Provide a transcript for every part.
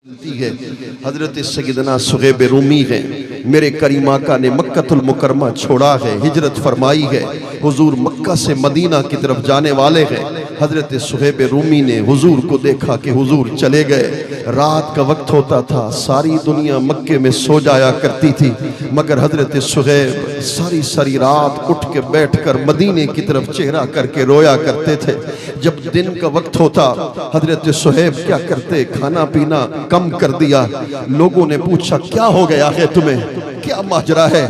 है हजरत सैयदना सुहैब रूमी है। मेरे करीम आका ने मक्कतुल मुकरमा छोड़ा है, हिजरत फरमाई है, हुजूर मक्का से मदीना की तरफ जाने वाले हैं। हजरत सुहैब रूमी ने हुजूर को देखा कि हुजूर चले गए। रात का वक्त होता था, सारी दुनिया मक्के में सो जाया करती थी, मगर हजरत सुहैब सारी सारी रात उठ के बैठ कर मदीने की तरफ चेहरा करके रोया करते थे। जब दिन का वक्त होता हजरत सुहैब क्या करते, खाना पीना कम कर दिया। लोगों ने पूछा क्या हो गया है तुम्हें, क्या माजरा है?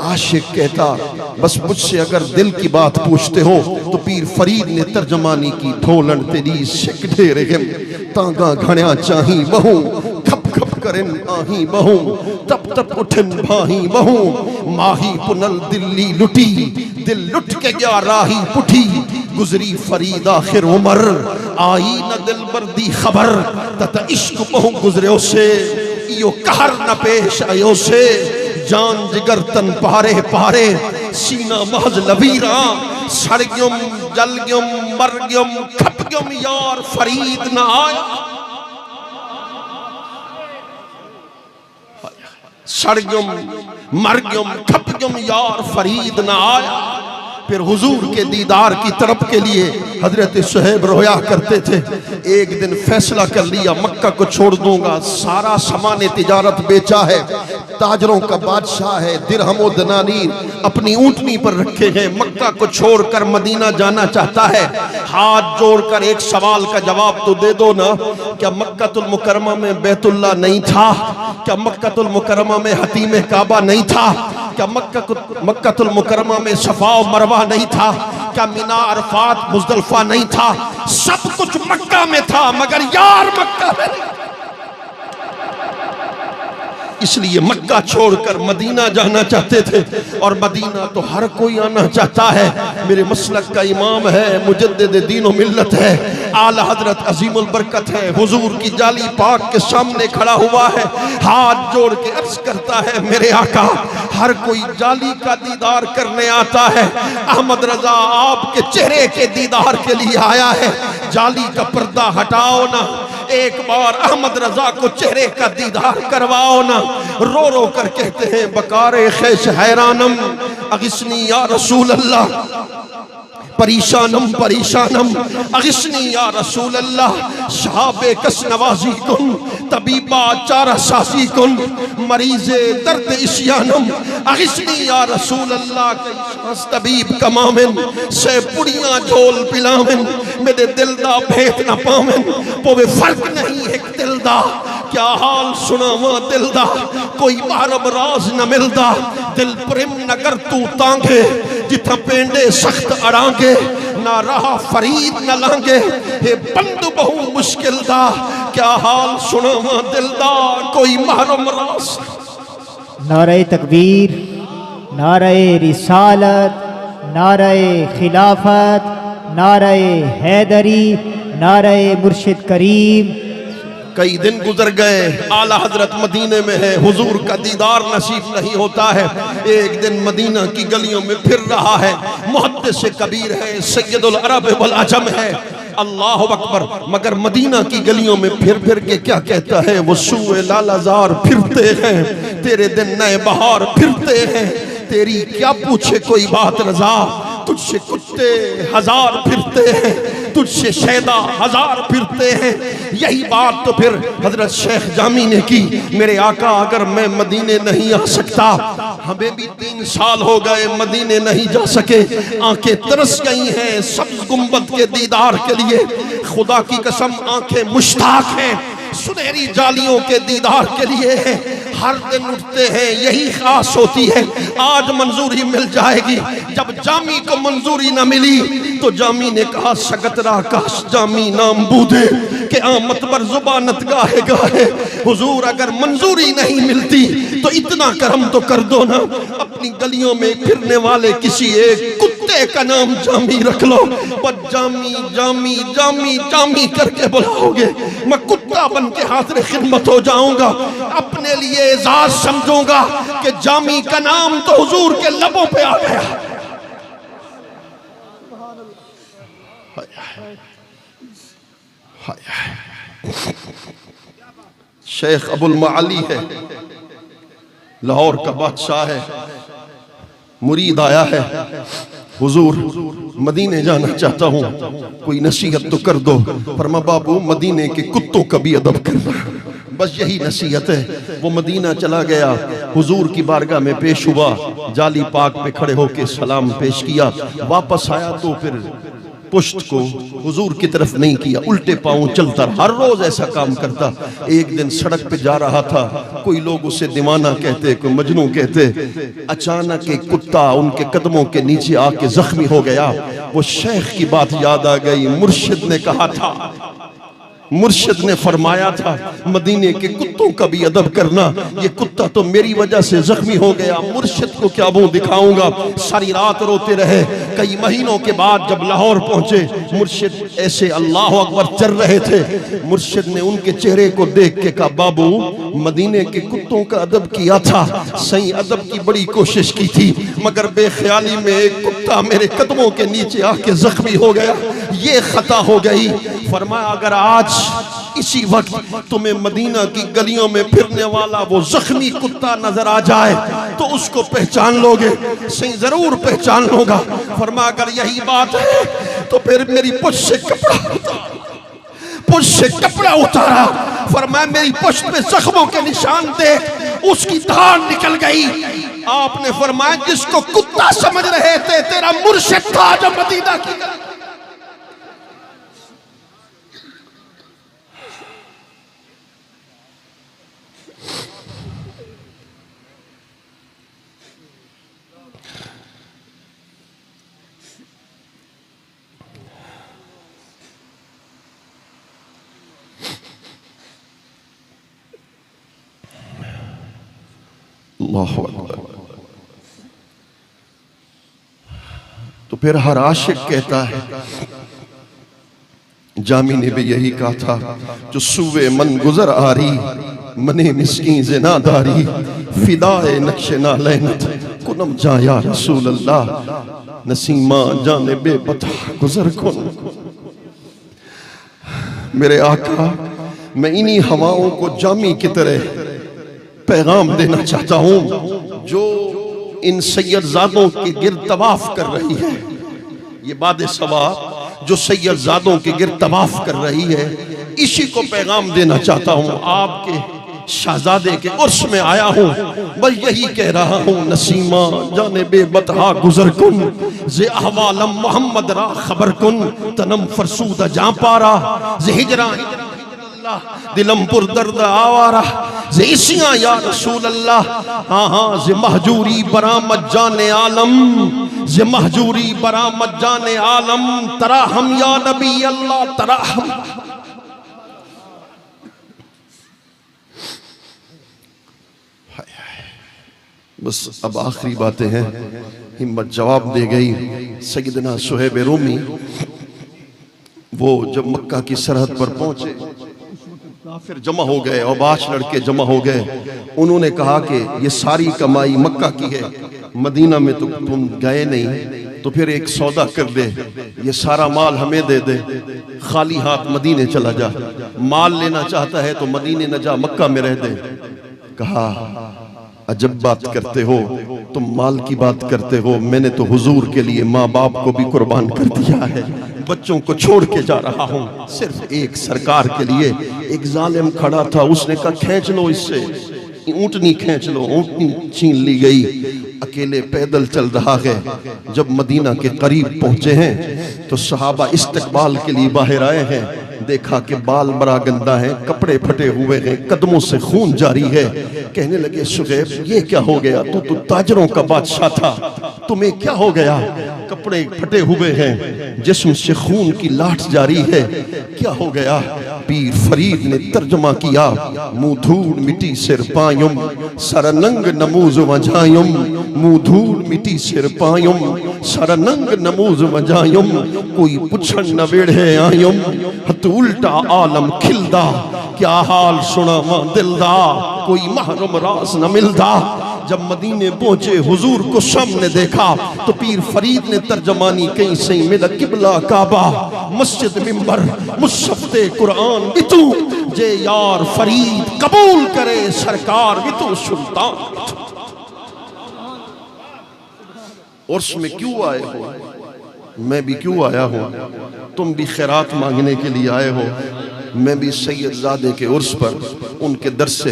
आशिक कहता बस मुझसे अगर दिल की बात पूछते हो तो पीर फरीद ने तर्जमानी की, ढोलन तेरी शिक ढेरे तांगा घणिया चाही बहु, खप खप करें आही बहु, तप तप उठन भाही बहु, माही पुनल दिल्ली लुटी, दिल लुट के गया राही पुठी, गुजरी फरीद आखिर उमर, आई न दिल बर्दी खबर, तथा इश्क बहु गुजरे से, यो कहर न पेश आयो से, जान जिगर तन पारे पारे, सीना महज लबीरा, सड़ग्युम जलग्युम मरग्युम खपग्युम यार फरीद न आया। सड़ग्युम मरग्युम खपग्युम यार फरीद न आया। फिर हुजूर के दीदार की तरफ के लिए हजरत सुहैब रोया करते थे। एक दिन फैसला कर लिया मक्का को छोड़ दूंगा, सारा सामान तिजारत बेचा है, ताजरों का बादशाह है, दिरहम व दनानीर अपनी ऊंटनी पर रखे हैं, मक्का को छोड़कर मदीना जाना चाहता है। हाथ जोड़कर एक सवाल का जवाब तो दे दो ना, क्या मक्कातुल मुकरमा में बैतुल्लाह नहीं था? क्या मक्कातुल मुकरमा में हतीम काबा नहीं था? क्या मक्कातुल मुकरमा में सफा और मरवा नहीं था? क्या मिना अरफात मुज़दलिफा नहीं था? सब कुछ मक्का में था, मगर यार मक्का में नहीं। इसलिए मक्का छोड़कर मदीना जाना चाहते थे, और मदीना तो हर कोई आना चाहता है। मेरे मसलक का इमाम है, मुजद्दिद दीन व मिल्लत है, आला हजरत अजीमुल बरकत है, हुजूर की जाली पाक के सामने खड़ा हुआ है, हाथ जोड़ के अर्ज करता है मेरे आका हर कोई जाली का दीदार करने आता है, अहमद रजा आपके चेहरे के दीदार के लिए आया है, जाली का पर्दा हटाओ ना, एक बार अहमद रजा को चेहरे का दीदार करवाओ ना। रो रो कर कहते हैं बकारे खैश हैरानम अगिस्नी या रसूल अल्लाह, परेशानम परेशानम अगिस्नी या रसूल अल्लाह, शहाबे कस नवाजी कुन तबीबा चारा सासी कुन, मरीजे दर्द इश्यानम अगिस्नी या रसूल अल्लाह, तबीब कमामिन से पुड़ियां झोल पिलामिन, मेरे दिल दा भेद न पामिन, पोवे फर्क नहीं है दिल दा, क्या हाल सुनावा दिल दा, कोई मारब राज न मिलदा, दिल प्रेम नगर तू तांगे, जिथा पेंडे सख्त अड़ांगे, ना रहा फरीद न लांगे, हे बंद बहु मुश्किल दा, क्या हाल सुनावा दिल दा, कोई मारब राज। नारे तकबीर, नारे रिसालत, नारे खिलाफत, नारे हैदरी, नारे मुर्शिद करीम। कई दिन गुजर गए, आला हजरत मदीने में है, हुजूर का दीदार नसीब नहीं होता है। एक दिन मदीना की गलियों में फिर रहा है, मुहद्दिस कबीर है, सैयदुल अरब वल अजम है, अल्लाह अकबर, मगर मदीना की गलियों में फिर फिर के क्या कहता है, वो सूए लालाजार फिरते हैं, तेरे दिन नए बहार फिरते हैं, तेरी क्या पूछे कोई बात रजा, तुझसे कुत्ते हजार फिरते हैं, तुझसे शैदा हजार फिरते हैं। यही बात तो फिर हजरत शेख जामी ने की, मेरे आका अगर मैं मदीने नहीं आ सकता, हमें भी 3 साल हो गए मदीने नहीं जा सके, आंखें तरस गई हैं सब्ज गुंबद के दीदार के लिए, खुदा की कसम आंखें मुश्ताक हैं सुनहरी जालियों के दीदार के लिए, हर दिन उठते हैं यही खास होती है, आज मंजूरी मिल जाएगी। जब जामी को मंजूरी न मिली तो जामी ने कहा सगतरा काश जामी नाम बूदे के आमत पर जुबानत गाहे गाहे, हुजूर अगर मंजूरी नहीं मिलती तो इतना करम तो कर दो ना, अपनी गलियों में फिरने वाले किसी एक कुत्ते का नाम जामी रख लो, पर जामी जामी जामी जामी करके बुलाओगे, मैं कुत्ता बन के हाजिर खिदमत हो जाऊंगा, अपने लिए एजाज समझूंगा कि जामी का नाम तो हुजूर के लबों पे आ गया। शेख अबुल माली है, लाहौर का बादशाह है, मुरीद आया है, हुजूर मदीने जाना चाहता हूँ, कोई नसीहत तो कर दो। फरमा बाबू मदीने के कुत्तों का भी अदब करना, बस यही नसीहत है। वो मदीना चला गया, हुजूर की बारगाह में पेश हुआ, जाली पाक पे खड़े होके सलाम पेश किया, वापस आया तो फिर पुश्त को हुजूर की तरफ नहीं किया, उल्टे पांव चलता, हर रोज ऐसा काम करता। एक दिन सड़क पे जा रहा था, कोई लोग उसे दीवाना कहते, कोई मजनू कहते। अचानक एक कुत्ता उनके कदमों के नीचे आके जख्मी हो गया। वो शेख की बात याद आ गई, मुर्शिद ने कहा था, मुर्शिद ने फरमाया था मदीने के कुत्तों का भी अदब करना। ये कुत्ता तो मेरी वजह से जख्मी हो गया, मुर्शिद को क्या मुंह दिखाऊंगा। सारी रात रोते रहे। कई महीनों के बाद जब लाहौर पहुंचे, मुर्शिद ऐसे अल्लाह अकबर चल रहे थे। मुर्शिद ने उनके चेहरे को देख के कहा, बाबू मदीने के कुत्तों का अदब किया था, सही अदब की बड़ी कोशिश की थी, मगर बेख्याली में एक कुत्ता मेरे कदमों के नीचे आके जख्मी हो गया, ये खता हो गई। फरमाया अगर आज इसी वक्त तुम्हें मदीना की गलियों में फिरने वाला वो जख्मी कुत्ता नजर आ जाए तो उसको पहचान लोगे? सही जरूर पहचान लोगा। फरमाया अगर यही बात है तो फिर मेरी पुष्ट से कपड़ा उतारा। फरमाया मेरी पुष्ट पे जख्मों के निशान देख, उसकी धार निकल गई। आपने फरमाया जिसको कुत्ता समझ रहे थे तेरा मुर्शिद था जो मदीना की। तो फिर हर आशिक कहता है, जामी ने भी यही कहा था, जो सुवे मन गुजर आरी मने मिस्कीन ज़िनादारी फिदाए नक्शे नालैनत कुनम जा या रसूल अल्लाह नसीमा जाने बेपता गुजर कुन। मेरे आका, मैं इन्हीं हवाओं को जामी की तरह पैगाम देना चाहता हूं जो इन सैयदजादों के गिर्द तवाफ कर रही है। ये बाद सवा जो सैयदजादों के गिर्द तवाफ कर रही है, इसी को पैगाम देना चाहता हूं। आपके शहजादे के उर्स में आया हूं, बस यही कह रहा हूं, नसीमा जाने बेबतहा गुजर कुन जे अहवालम मोहम्मद रा खबर कुन तनम फरसूदा जा पारा जे हिजरा दिलमपुर दर्द आवारा जे इसिया या रसूल अल्लाह। हाँ हाँ जे महजूरी बरामद जाने आलम, जे महजूरी बरामद जाने आलम तरा हम या नबी अल्लाह तरा हम। बस अब आखिरी बातें हैं, हिम्मत जवाब दे गई। सैयदना सुहैब रूमी वो जब मक्का की सरहद पर पहुंचे, फिर जमा हो गए और 5 लड़के जमा हो गए। उन्होंने कहा कि ये सारी कमाई मक्का की है, मदीना में तो तुम गए नहीं, तो फिर एक सौदा कर दे, ये सारा माल हमें दे दे, खाली हाथ मदीने चला जा। माल लेना चाहता है तो मदीने न जा, मक्का में रह दे। कहा अजब बात करते हो, तुम माल की बात करते हो, मैंने तो हुजूर के लिए माँ बाप को भी कुर्बान कर दिया है, बच्चों को छोड़ के जा रहा हूँ सिर्फ एक सरकार के लिए। एक जालिम खड़ा था, उसने कहा खींच लो इससे, ऊँटनी खींच लो। ऊँटनी छीन ली गई, अकेले पैदल चल रहा है। जब मदीना के करीब पहुंचे हैं तो सहाबा इस्तकबाल के लिए बाहर आए हैं। देखा कि बाल बड़ा गंदा है, कपड़े फटे हुए हैं, कदमों से खून जारी है। कहने लगे सुहैब ये क्या हो गया, तू तो ताजरों का बादशाह था, तुम्हें क्या हो गया? कपड़े फटे हुए हैं, जिस्म से खून की लाट जारी है, क्या हो गया? पीर फरीद ने तर्जमा किया, मुंह धूल मिट्टी सिर पायुम सरनंग नमूज वजायुम, मुंह धूल मिट्टी सिर पायुम सरनंग नमूज वजायुम, कोई पुछन न वेड़े आयुम हत उल्टा आलम खिलदा, क्या हाल सुनावा दिलदा, कोई महरम रास न मिलदा। जब मदीने पहुंचे, हुजूर को सामने देखा तो पीर फरीद ने तर्जमानी कहीं सही मिला किबला काबा, मस्जिद मिंबर मुसफ्ते कुरान भी तू, जे यार फरीद कबूल करे सरकार भी तू सुल्तान। उर्स में क्यों आए हो, मैं भी क्यों आया हूँ, तुम भी खैरात मांगने के लिए आए हो, मैं भी सैयदजादे के उर्स पर उनके दर से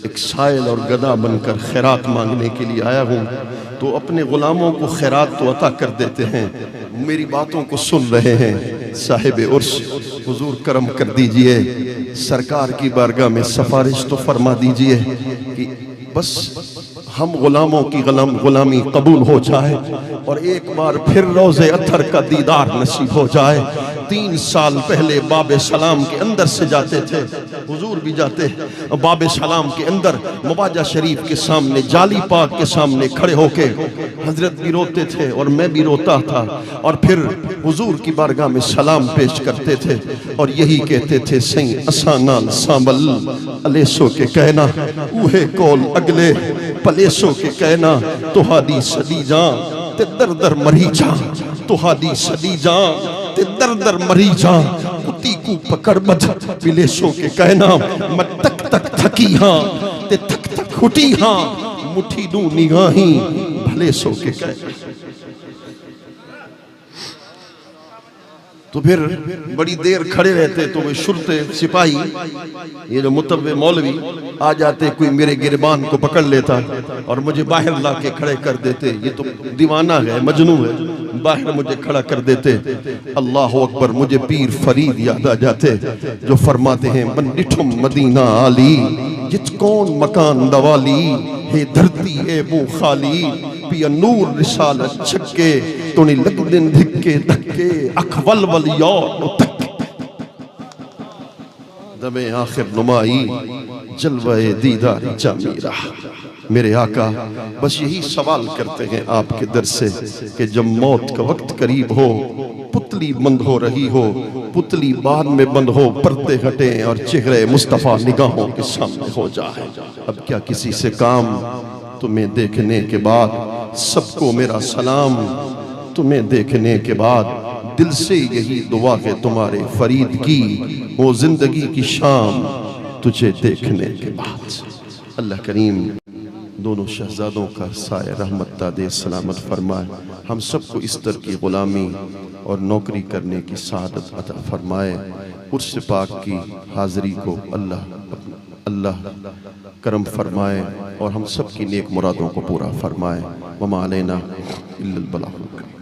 एक साइल और गदा बनकर खैरात मांगने के लिए आया हूँ। तो अपने गुलामों को खैरात तो अता कर देते हैं, मेरी बातों को सुन रहे हैं साहिब उर्स, हुजूर करम कर दीजिए, सरकार की बारगाह में सिफारिश तो फरमा दीजिए कि बस हम गुलामों की गुलामी कबूल हो जाए और एक बार फिर रोज़े अत्थर का दीदार नसीब हो जाए। 3 साल पहले बाबे सलाम के अंदर से जाते थे, हुजूर भी जाते, बाबे सलाम के अंदर मुबाजा शरीफ के सामने, जाली पाक के सामने खड़े होके हजरत भी रोते थे और मैं भी रोता था, और फिर हुजूर की बारगाह में सलाम पेश करते थे और यही कहते थे, सही असानाल सांबल अलेसो के कहना, उहे कोल अगले पलेसो के कहना, तुहादी सदी जां ते दर दर मरी जां, तुहादी सदी जां ते दर दर मरी जां, कुत्ती को पकड़ बद विलेसो के कहना, मैं तक तक थकी हाँ ते थक थक हुटी हाँ, मुट्ठी दूं निगाही भले सो के कहना। तो फिर बड़ी देर खड़े रहते तो वे शुरते सिपाही, ये जो मुतव्वे मौलवी आ जाते, कोई मेरे गिरबान को पकड़ लेता और मुझे बाहर ला के खड़े कर देते, ये तो दीवाना है, मजनू है, बाहर मुझे खड़ा कर देते। अल्लाह अकबर, मुझे पीर फरीद याद आ जाते जो फरमाते हैं, बंडिठुम मदीना आली जित कौन मकान दवाली, हे धरती ए वो खाली पिया नूर रिसालत छक्के, तोनी लग दिन धिक्के धक्के अखवल वल यार तक दमे आखिर नुमाई जलवाए दीदार जामीरा। मेरे आका बस यही सवाल करते हैं आपके दर से कि जब मौत का वक्त करीब हो, पुतली बंद हो रही हो, पुतली बाद में बंद हो, पर्दे हटे और चेहरे मुस्तफा निगाहों के सामने हो जाए, अब क्या किसी से काम? तुम्हें देखने के बाद सबको मेरा सलाम, तुम्हें देखने के बाद दिल से यही दुआ है तुम्हारे फरीद की, वो जिंदगी की शाम तुझे देखने के बाद। अल्लाह करीम दोनों शहजादों का साया रहमत दे सलामत फरमाए, हम सबको इस तरह की गुलामी और नौकरी करने की सआदत अता फरमाए। उर्स पाक की हाज़री को अल्लाह करम फरमाए और हम सब की नेक मुरादों को पूरा फरमाए। वमा अलैना इल्लल बलाग।